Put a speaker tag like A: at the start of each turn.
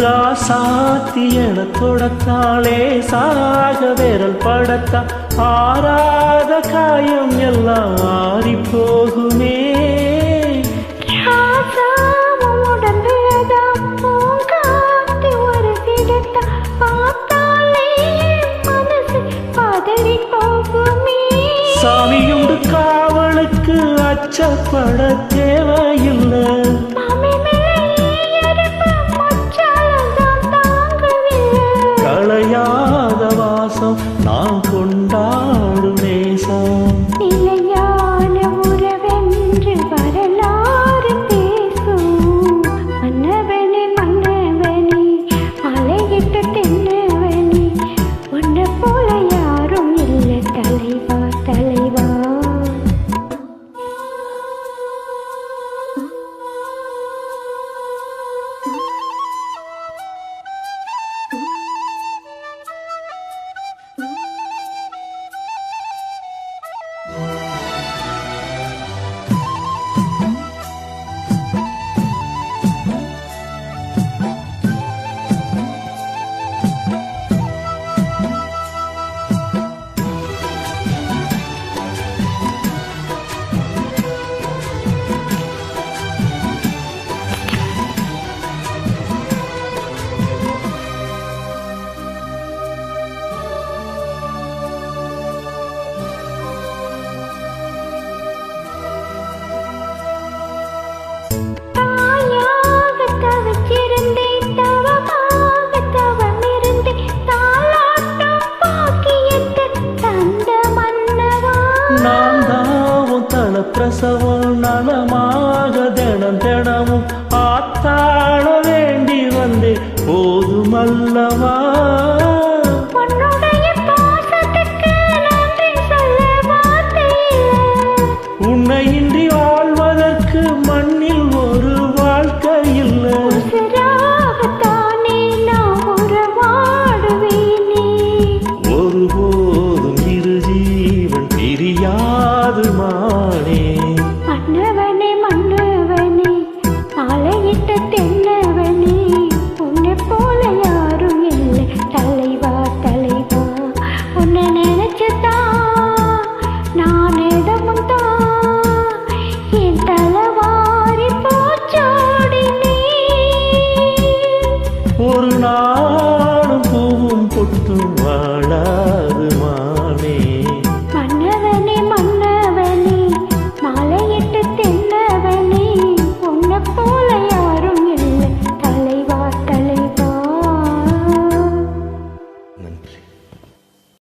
A: ராசாத்தி என தொடத்தாளே சாக விரல் படத்தா ஆறாத காயம் எல்லாம் ஆறி போகுமே. சாமியுண்டு காவலுக்கு அச்சப்பட தேவையில்லை. களையாத வாசம் நான் கொண்டாடும் நேசம்.
B: நிலையான உறவென்று வரலாறு பேசும் மன்னவனே மன்னவனே அலையிட்ட தென்னவனே உன்னை போல யாரும் இல்லை தலைவா தலைவா.
A: நான் தாவும் தன பிரசவம் நலமாக தினம் தினமும் ஆத்தாள வேண்டி வந்தே போதுமல்லவா. உன்னை இன்றி வாழ்வதற்கு மண்ணில் ஒரு வாழ்க்கை இல்லை. ஒருபோதும் இரு ஜீவன் பிரியாது மானே.
B: மன்னவனே மன்னவனே ஆலையிட்ட தென்னவனே உன்னை போல யாரும் இல்லை தலைவா தலைவா. உன்னை நினைச்சுதான் நான் இடமும் தான் என் தலைவாரி போச்சோடினே.
A: ஒரு நாளும் பூவும் பொட்டும் வாழா